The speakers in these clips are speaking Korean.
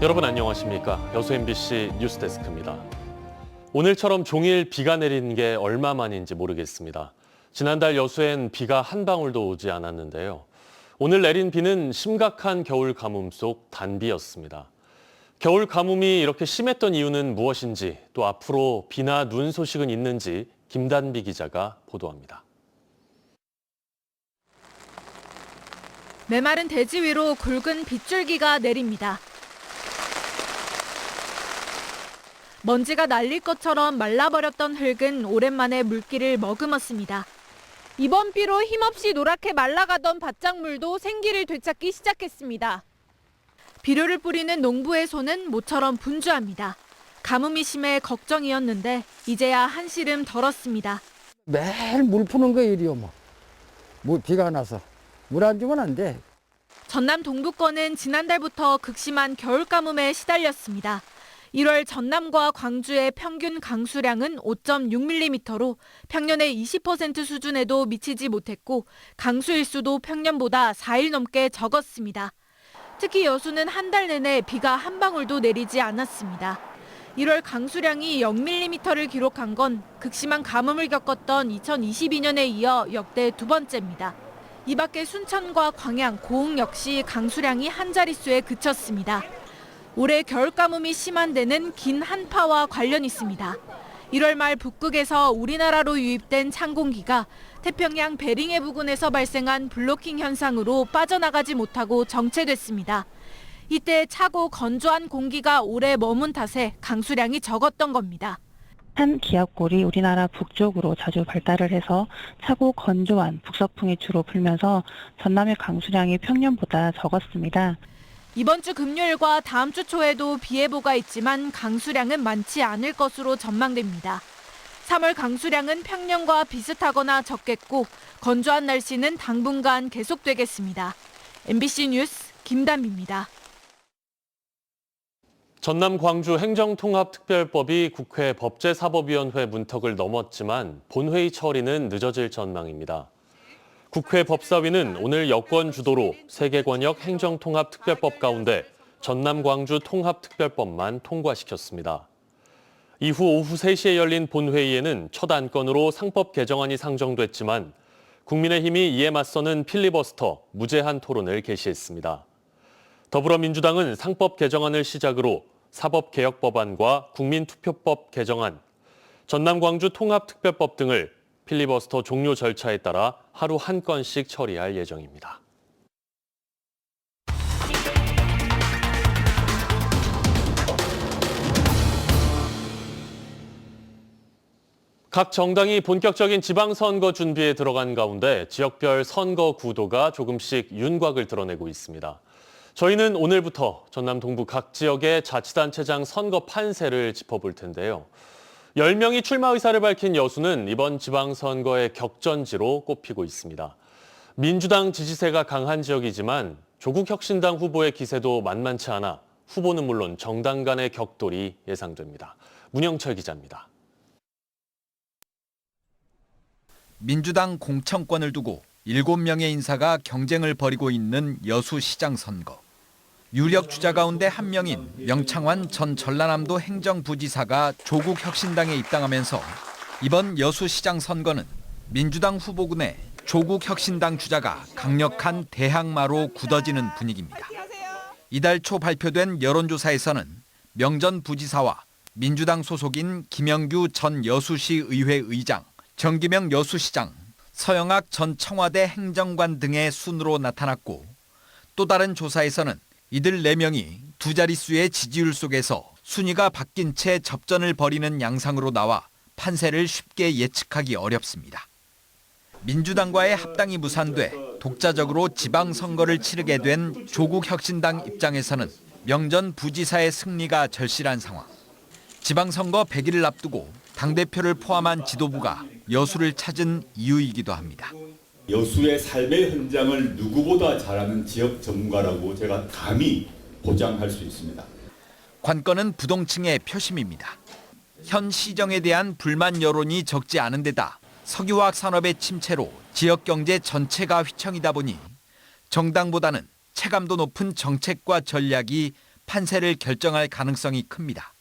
여러분 안녕하십니까? 여수 MBC 뉴스데스크입니다. 오늘처럼 종일 비가 내리는 게 얼마만인지 모르겠습니다. 지난달 여수엔 비가 한 방울도 오지 않았는데요. 오늘 내린 비는 심각한 겨울 가뭄 속 단비였습니다. 겨울 가뭄이 이렇게 심했던 이유는 무엇인지, 또 앞으로 비나 눈 소식은 있는지 김단비 기자가 보도합니다. 메마른 대지 위로 굵은 빗줄기가 내립니다. 먼지가 날릴 것처럼 말라버렸던 흙은 오랜만에 물기를 머금었습니다. 이번 비로 힘없이 노랗게 말라가던 밭작물도 생기를 되찾기 시작했습니다. 비료를 뿌리는 농부의 손은 모처럼 분주합니다. 가뭄이 심해 걱정이었는데 이제야 한시름 덜었습니다. 매일 물 푸는 거 일이요 뭐. 비가 안 와서 물 안 주면 안 돼. 전남 동부권은 지난달부터 극심한 겨울 가뭄에 시달렸습니다. 1월 전남과 광주의 평균 강수량은 5.6mm로 평년의 20% 수준에도 미치지 못했고 강수일수도 평년보다 4일 넘게 적었습니다. 특히 여수는 한 달 내내 비가 한 방울도 내리지 않았습니다. 1월 강수량이 0mm를 기록한 건 극심한 가뭄을 겪었던 2022년에 이어 역대 두 번째입니다. 이 밖에 순천과 광양, 고흥 역시 강수량이 한 자릿수에 그쳤습니다. 올해 겨울 가뭄이 심한 데는 긴 한파와 관련이 있습니다. 1월 말 북극에서 우리나라로 유입된 찬 공기가 태평양 베링해 부근에서 발생한 블로킹 현상으로 빠져나가지 못하고 정체됐습니다. 이때 차고 건조한 공기가 오래 머문 탓에 강수량이 적었던 겁니다. 한 기압골이 우리나라 북쪽으로 자주 발달을 해서 차고 건조한 북서풍이 주로 불면서 전남의 강수량이 평년보다 적었습니다. 이번 주 금요일과 다음 주 초에도 비 예보가 있지만 강수량은 많지 않을 것으로 전망됩니다. 3월 강수량은 평년과 비슷하거나 적겠고 건조한 날씨는 당분간 계속되겠습니다. MBC 뉴스 김단비입니다. 전남 광주 행정통합특별법이 국회 법제사법위원회 문턱을 넘었지만 본회의 처리는 늦어질 전망입니다. 국회 법사위는 오늘 여권 주도로 3개 권역 행정통합특별법 가운데 전남 광주 통합특별법만 통과시켰습니다. 이후 오후 3시에 열린 본회의에는 첫 안건으로 상법 개정안이 상정됐지만 국민의힘이 이에 맞서는 필리버스터 무제한 토론을 개시했습니다. 더불어민주당은 상법 개정안을 시작으로 사법개혁법안과 국민투표법 개정안, 전남 광주 통합특별법 등을 필리버스터 종료 절차에 따라 하루 한 건씩 처리할 예정입니다. 각 정당이 본격적인 지방선거 준비에 들어간 가운데 지역별 선거 구도가 조금씩 윤곽을 드러내고 있습니다. 저희는 오늘부터 전남 동부 각 지역의 자치단체장 선거 판세를 짚어볼 텐데요. 10명이 출마 의사를 밝힌 여수는 이번 지방선거의 격전지로 꼽히고 있습니다. 민주당 지지세가 강한 지역이지만 조국혁신당 후보의 기세도 만만치 않아 후보는 물론 정당 간의 격돌이 예상됩니다. 문영철 기자입니다. 민주당 공천권을 두고 7명의 인사가 경쟁을 벌이고 있는 여수시장 선거. 유력 주자 가운데 한 명인 명창환 전 전라남도 행정부지사가 조국혁신당에 입당하면서 이번 여수시장 선거는 민주당 후보군의 조국혁신당 주자가 강력한 대항마로 굳어지는 분위기입니다. 이달 초 발표된 여론조사에서는 명전 부지사와 민주당 소속인 김영규 전 여수시 의회 의장, 정기명 여수시장, 서영학 전 청와대 행정관 등의 순으로 나타났고 또 다른 조사에서는 이들 4명이 두 자릿수의 지지율 속에서 순위가 바뀐 채 접전을 벌이는 양상으로 나와 판세를 쉽게 예측하기 어렵습니다. 민주당과의 합당이 무산돼 독자적으로 지방선거를 치르게 된 조국혁신당 입장에서는 명전 부지사의 승리가 절실한 상황. 지방선거 100일을 앞두고 당대표를 포함한 지도부가 여수를 찾은 이유이기도 합니다. 여수의 삶의 현장을 누구보다 잘 아는 지역 전문가라고 제가 감히 보장할 수 있습니다. 관건은 부동층의 표심입니다. 현 시정에 대한 불만 여론이 적지 않은 데다 석유화학 산업의 침체로 지역 경제 전체가 휘청이다 보니 정당보다는 체감도 높은 정책과 전략이 판세를 결정할 가능성이 큽니다.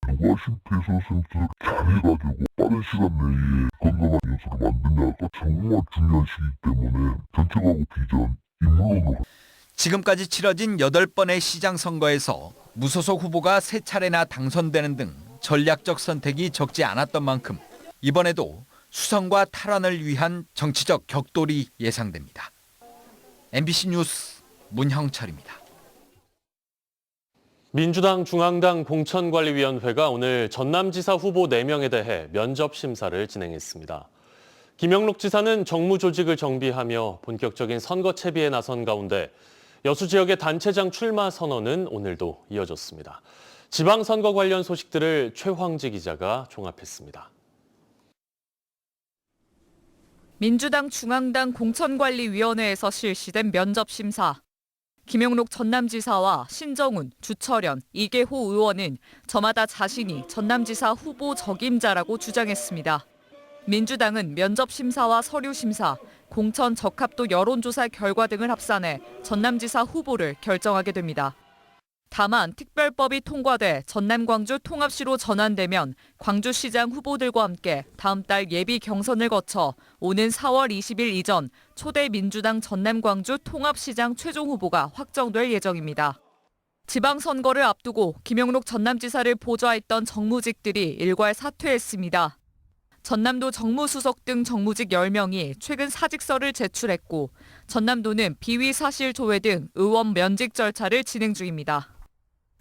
누가 심폐소생술을 잘해가지고 빠른 시간 내에 건강한 연수를 만드냐가 정말 중요한 시기이기 때문에 정책하고 비전, 인물론으로 지금까지 치러진 8번의 시장 선거에서 무소속 후보가 3차례나 당선되는 등 전략적 선택이 적지 않았던 만큼 이번에도 수성과 탈환을 위한 정치적 격돌이 예상됩니다. MBC 뉴스 문형철입니다. 민주당 중앙당 공천관리위원회가 오늘 전남지사 후보 4명에 대해 면접 심사를 진행했습니다. 김영록 지사는 정무 조직을 정비하며 본격적인 선거 채비에 나선 가운데 여수 지역의 단체장 출마 선언은 오늘도 이어졌습니다. 지방선거 관련 소식들을 최황지 기자가 종합했습니다. 민주당 중앙당 공천관리위원회에서 실시된 면접 심사. 김영록 전남지사와 신정훈, 주철현, 이계호 의원은 저마다 자신이 전남지사 후보 적임자라고 주장했습니다. 민주당은 면접 심사와 서류 심사, 공천 적합도 여론조사 결과 등을 합산해 전남지사 후보를 결정하게 됩니다. 다만 특별법이 통과돼 전남 광주 통합시로 전환되면 광주시장 후보들과 함께 다음 달 예비 경선을 거쳐 오는 4월 20일 이전 초대 민주당 전남 광주 통합시장 최종 후보가 확정될 예정입니다. 지방선거를 앞두고 김영록 전남지사를 보좌했던 정무직들이 일괄 사퇴했습니다. 전남도 정무수석 등 정무직 10명이 최근 사직서를 제출했고 전남도는 비위 사실 조회 등 의원 면직 절차를 진행 중입니다.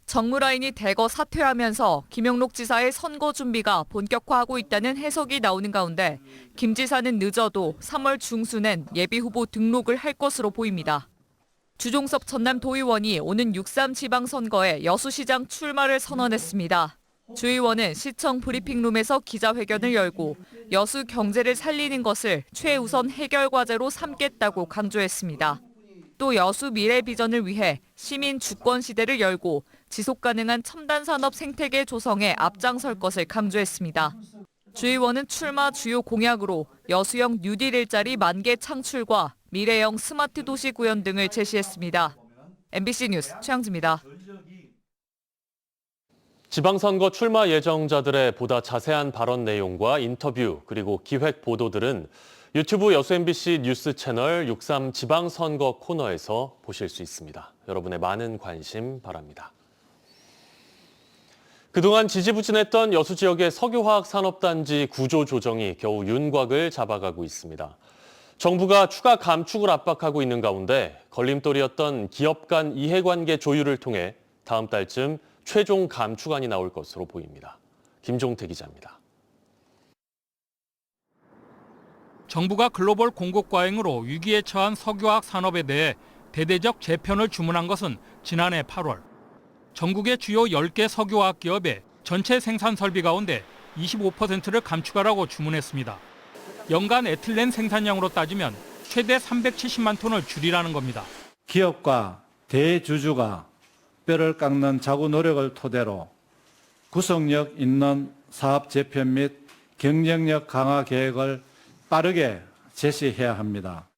정무라인이 대거 사퇴하면서 김영록 지사의 선거 준비가 본격화하고 있다는 해석이 나오는 가운데 김 지사는 늦어도 3월 중순엔 예비후보 등록을 할 것으로 보입니다. 주종섭 전남도의원이 오는 6.3 지방선거에 여수시장 출마를 선언했습니다. 주 의원은 시청 브리핑룸에서 기자회견을 열고 여수 경제를 살리는 것을 최우선 해결 과제로 삼겠다고 강조했습니다. 또 여수 미래 비전을 위해 시민 주권 시대를 열고 지속 가능한 첨단 산업 생태계 조성에 앞장설 것을 강조했습니다. 주 의원은 출마 주요 공약으로 여수형 뉴딜 일자리 10,000개 창출과 미래형 스마트 도시 구현 등을 제시했습니다. MBC 뉴스 최양지입니다. 지방선거 출마 예정자들의 보다 자세한 발언 내용과 인터뷰 그리고 기획 보도들은 유튜브 여수 MBC 뉴스 채널 6.3 지방선거 코너에서 보실 수 있습니다. 여러분의 많은 관심 바랍니다. 그동안 지지부진했던 여수 지역의 석유화학산업단지 구조 조정이 겨우 윤곽을 잡아가고 있습니다. 정부가 추가 감축을 압박하고 있는 가운데 걸림돌이었던 기업 간 이해관계 조율을 통해 다음 달쯤 최종 감축안이 나올 것으로 보입니다. 김종태 기자입니다. 정부가 글로벌 공급 과잉으로 위기에 처한 석유화학 산업에 대해 대대적 재편을 주문한 것은 지난해 8월. 전국의 주요 10개 석유화학 기업의 전체 생산 설비 가운데 25%를 감축하라고 주문했습니다. 연간 에틸렌 생산량으로 따지면 최대 370만 톤을 줄이라는 겁니다. 기업과 대주주가 뼈를 깎는 자구 노력을 토대로 구속력 있는 사업 재편 및 경쟁력 강화 계획을 빠르게 제시해야 합니다.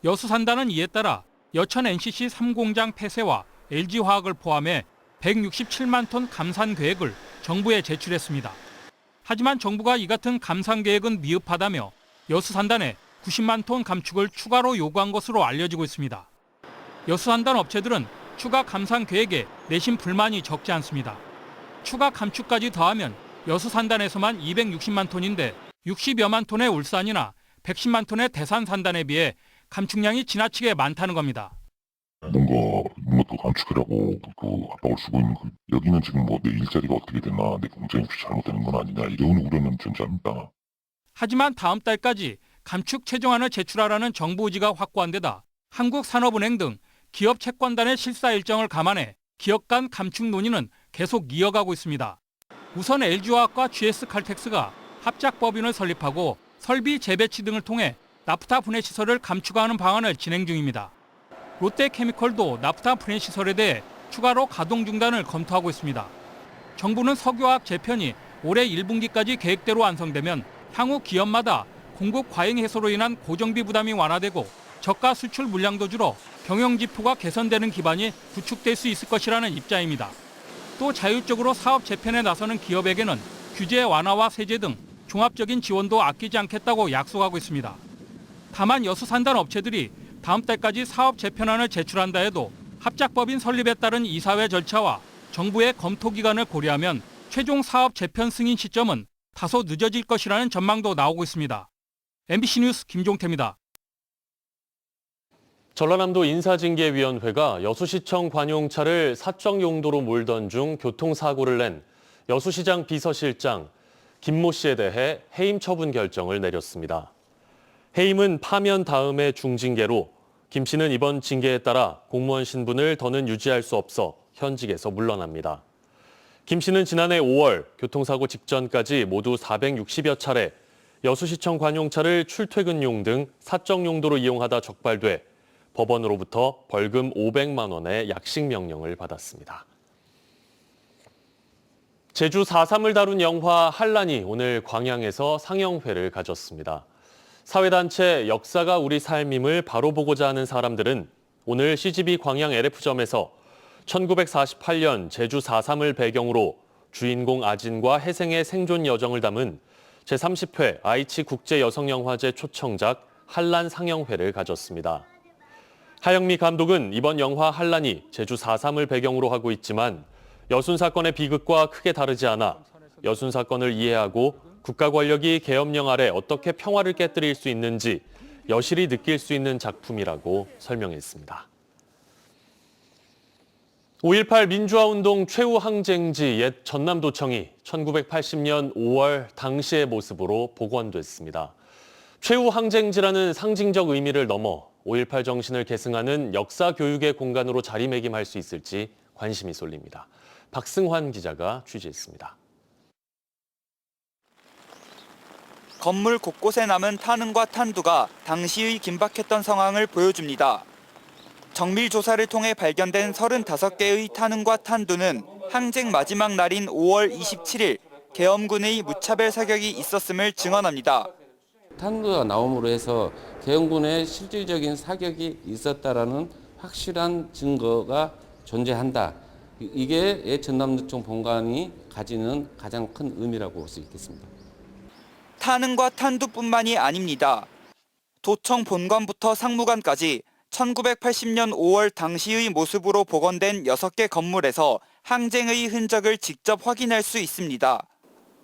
여수산단은 이에 따라 여천 NCC 3공장 폐쇄와 LG화학을 포함해 167만 톤 감산 계획을 정부에 제출했습니다. 하지만 정부가 이 같은 감산 계획은 미흡하다며 여수산단에 90만 톤 감축을 추가로 요구한 것으로 알려지고 있습니다. 여수산단 업체들은 추가 감산 계획에 내심 불만이 적지 않습니다. 추가 감축까지 더하면 여수산단에서만 260만 톤인데 60여만 톤의 울산이나 110만 톤의 대산산단에 비해 감축량이 지나치게 많다는 겁니다. 뭔가 더 감축하라고 압박을 쓰고 있는 여기는 지금 내 일자리가 어떻게 되나 내 공장이 혹시 잘못되는 건 아니냐 이런 우려는 존재합니다. 하지만 다음 달까지 감축 최종안을 제출하라는 정부 의지가 확고한 데다 한국산업은행 등 기업 채권단의 실사 일정을 감안해 기업 간 감축 논의는 계속 이어가고 있습니다. 우선 LG화학과 GS칼텍스가 합작법인을 설립하고 설비 재배치 등을 통해 나프타 분해 시설을 감축하는 방안을 진행 중입니다. 롯데케미컬도 나프타 분해 시설에 대해 추가로 가동 중단을 검토하고 있습니다. 정부는 석유화학 재편이 올해 1분기까지 계획대로 완성되면 향후 기업마다 공급 과잉 해소로 인한 고정비 부담이 완화되고 저가 수출 물량도 줄어 경영지표가 개선되는 기반이 구축될 수 있을 것이라는 입장입니다. 또 자율적으로 사업 재편에 나서는 기업에게는 규제 완화와 세제 등 종합적인 지원도 아끼지 않겠다고 약속하고 있습니다. 다만 여수산단 업체들이 다음 달까지 사업 재편안을 제출한다 해도 합작법인 설립에 따른 이사회 절차와 정부의 검토 기간을 고려하면 최종 사업 재편 승인 시점은 다소 늦어질 것이라는 전망도 나오고 있습니다. MBC 뉴스 김종태입니다. 전라남도 인사징계위원회가 여수시청 관용차를 사적 용도로 몰던 중 교통사고를 낸 여수시장 비서실장 김모 씨에 대해 해임 처분 결정을 내렸습니다. 해임은 파면 다음의 중징계로 김 씨는 이번 징계에 따라 공무원 신분을 더는 유지할 수 없어 현직에서 물러납니다. 김 씨는 지난해 5월 교통사고 직전까지 모두 460여 차례 여수시청 관용차를 출퇴근용 등 사적 용도로 이용하다 적발돼 법원으로부터 벌금 500만 원의 약식 명령을 받았습니다. 제주 4.3을 다룬 영화 한란이 오늘 광양에서 상영회를 가졌습니다. 사회단체 역사가 우리 삶임을 바로 보고자 하는 사람들은 오늘 CGV 광양 LF점에서 1948년 제주 4.3을 배경으로 주인공 아진과 혜생의 생존 여정을 담은 제30회 아이치 국제여성영화제 초청작 한란 상영회를 가졌습니다. 하영미 감독은 이번 영화 한란이 제주 4.3을 배경으로 하고 있지만 여순 사건의 비극과 크게 다르지 않아 여순 사건을 이해하고 국가 권력이 계엄령 아래 어떻게 평화를 깨뜨릴 수 있는지 여실히 느낄 수 있는 작품이라고 설명했습니다. 5.18 민주화운동 최후 항쟁지 옛 전남도청이 1980년 5월 당시의 모습으로 복원됐습니다. 최후 항쟁지라는 상징적 의미를 넘어 5.18 정신을 계승하는 역사 교육의 공간으로 자리매김할 수 있을지 관심이 쏠립니다. 박승환 기자가 취재했습니다. 건물 곳곳에 남은 탄흔과 탄두가 당시의 긴박했던 상황을 보여줍니다. 정밀 조사를 통해 발견된 35개의 탄흔과 탄두는 항쟁 마지막 날인 5월 27일 계엄군의 무차별 사격이 있었음을 증언합니다. 탄두가 나옴으로 해서 계엄군의 실질적인 사격이 있었다라는 확실한 증거가 존재한다. 이게 옛 전남도청 본관이 가지는 가장 큰 의미라고 볼 수 있겠습니다. 탄흔과 탄두뿐만이 아닙니다. 도청 본관부터 상무관까지 1980년 5월 당시의 모습으로 복원된 6개 건물에서 항쟁의 흔적을 직접 확인할 수 있습니다.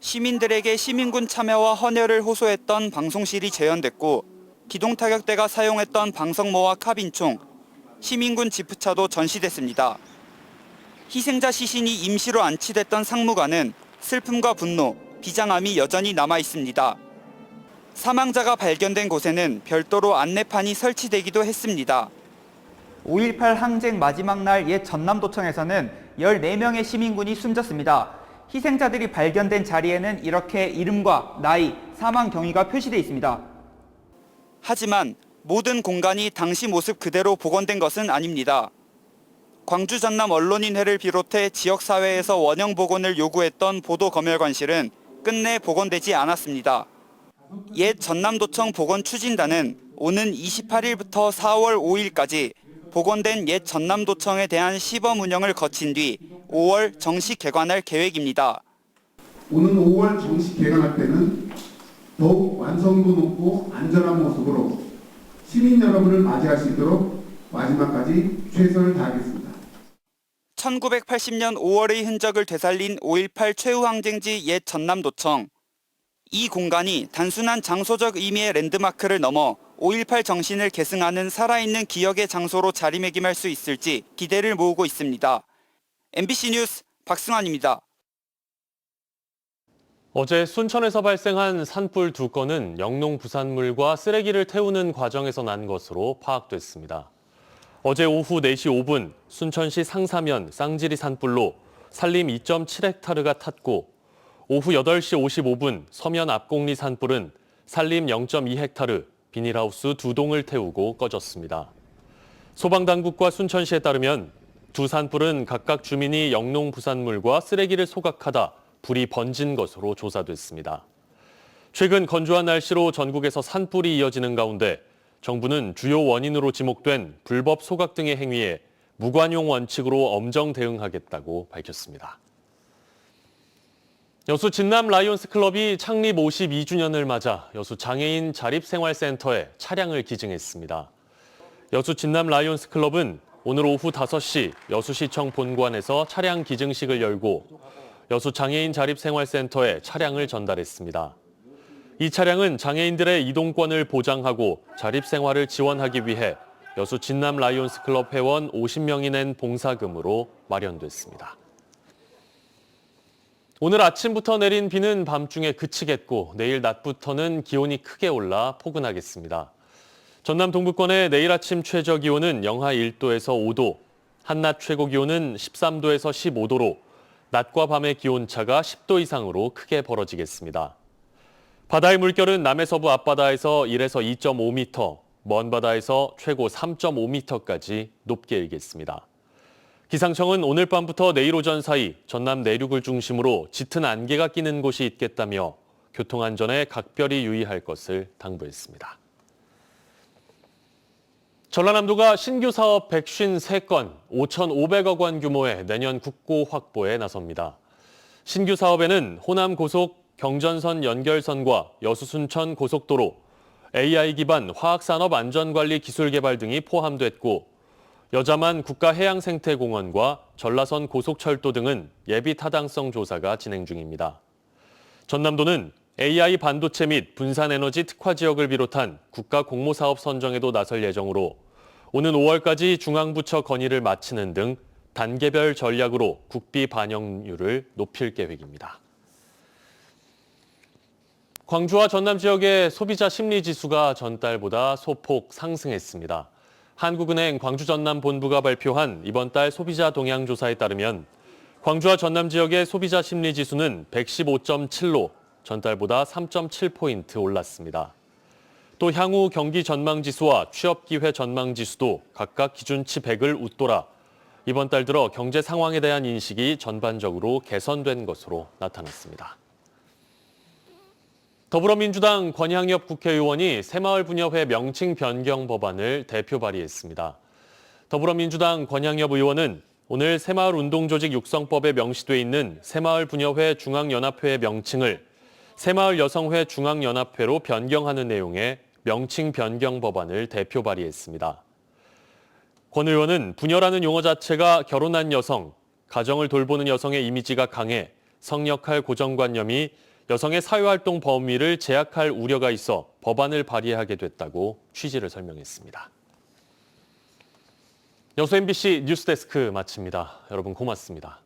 시민들에게 시민군 참여와 헌혈을 호소했던 방송실이 재현됐고 기동타격대가 사용했던 방석모와 카빈총, 시민군 지프차도 전시됐습니다. 희생자 시신이 임시로 안치됐던 상무관은 슬픔과 분노, 비장함이 여전히 남아 있습니다. 사망자가 발견된 곳에는 별도로 안내판이 설치되기도 했습니다. 5.18 항쟁 마지막 날 옛 전남도청에서는 14명의 시민군이 숨졌습니다. 희생자들이 발견된 자리에는 이렇게 이름과 나이, 사망 경위가 표시되어 있습니다. 하지만 모든 공간이 당시 모습 그대로 복원된 것은 아닙니다. 광주 전남 언론인회를 비롯해 지역사회에서 원형 복원을 요구했던 보도검열관실은 끝내 복원되지 않았습니다. 옛 전남도청 복원추진단은 오는 28일부터 4월 5일까지 복원된 옛 전남도청에 대한 시범 운영을 거친 뒤 5월 정식 개관할 계획입니다. 오는 5월 정식 개관할 때는 더욱 완성도 높고 안전한 모습으로 시민 여러분을 맞이할 수 있도록 마지막까지 최선을 다하겠습니다. 1980년 5월의 흔적을 되살린 5.18 최후항쟁지 옛 전남도청. 이 공간이 단순한 장소적 의미의 랜드마크를 넘어 5.18 정신을 계승하는 살아있는 기억의 장소로 자리매김할 수 있을지 기대를 모으고 있습니다. MBC 뉴스 박승환입니다. 어제 순천에서 발생한 산불 2건은 영농 부산물과 쓰레기를 태우는 과정에서 난 것으로 파악됐습니다. 어제 오후 4시 5분 순천시 상사면 쌍지리 산불로 산림 2.7헥타르가 탔고 오후 8시 55분 서면 앞곡리 산불은 산림 0.2헥타르, 비닐하우스 2동을 태우고 꺼졌습니다. 소방당국과 순천시에 따르면 두 산불은 각각 주민이 영농 부산물과 쓰레기를 소각하다 불이 번진 것으로 조사됐습니다. 최근 건조한 날씨로 전국에서 산불이 이어지는 가운데 정부는 주요 원인으로 지목된 불법 소각 등의 행위에 무관용 원칙으로 엄정 대응하겠다고 밝혔습니다. 여수 진남 라이온스 클럽이 창립 52주년을 맞아 여수 장애인 자립생활센터에 차량을 기증했습니다. 여수 진남 라이온스 클럽은 오늘 오후 5시 여수시청 본관에서 차량 기증식을 열고 여수 장애인 자립생활센터에 차량을 전달했습니다. 이 차량은 장애인들의 이동권을 보장하고 자립생활을 지원하기 위해 여수 진남 라이온스 클럽 회원 50명이 낸 봉사금으로 마련됐습니다. 오늘 아침부터 내린 비는 밤중에 그치겠고 내일 낮부터는 기온이 크게 올라 포근하겠습니다. 전남 동부권의 내일 아침 최저 기온은 영하 1도에서 5도, 한낮 최고 기온은 13도에서 15도로 낮과 밤의 기온차가 10도 이상으로 크게 벌어지겠습니다. 바다의 물결은 남해서부 앞바다에서 1에서 2.5m, 먼 바다에서 최고 3.5m까지 높게 일겠습니다. 기상청은 오늘 밤부터 내일 오전 사이 전남 내륙을 중심으로 짙은 안개가 끼는 곳이 있겠다며 교통안전에 각별히 유의할 것을 당부했습니다. 전라남도가 신규 사업 153건, 5,500억 원 규모의 내년 국고 확보에 나섭니다. 신규 사업에는 호남 고속 경전선 연결선과 여수 순천 고속도로, AI 기반 화학산업 안전관리 기술 개발 등이 포함됐고 여자만 국가해양생태공원과 전라선 고속철도 등은 예비 타당성 조사가 진행 중입니다. 전남도는 AI 반도체 및 분산에너지 특화 지역을 비롯한 국가 공모사업 선정에도 나설 예정으로 오는 5월까지 중앙부처 건의를 마치는 등 단계별 전략으로 국비 반영률을 높일 계획입니다. 광주와 전남 지역의 소비자 심리지수가 전달보다 소폭 상승했습니다. 한국은행 광주 전남 본부가 발표한 이번 달 소비자 동향 조사에 따르면 광주와 전남 지역의 소비자 심리지수는 115.7로 전달보다 3.7포인트 올랐습니다. 또 향후 경기 전망지수와 취업기회 전망지수도 각각 기준치 100을 웃돌아 이번 달 들어 경제 상황에 대한 인식이 전반적으로 개선된 것으로 나타났습니다. 더불어민주당 권향엽 국회의원이 새마을부녀회 명칭 변경 법안을 대표 발의했습니다. 더불어민주당 권향엽 의원은 오늘 새마을운동조직 육성법에 명시돼 있는 새마을부녀회 중앙연합회의 명칭을 새마을여성회 중앙연합회로 변경하는 내용의 명칭 변경 법안을 대표 발의했습니다. 권 의원은 부녀라는 용어 자체가 결혼한 여성, 가정을 돌보는 여성의 이미지가 강해 성역할 고정관념이 여성의 사회활동 범위를 제약할 우려가 있어 법안을 발의하게 됐다고 취지를 설명했습니다. 여수 MBC 뉴스데스크 마칩니다. 여러분 고맙습니다.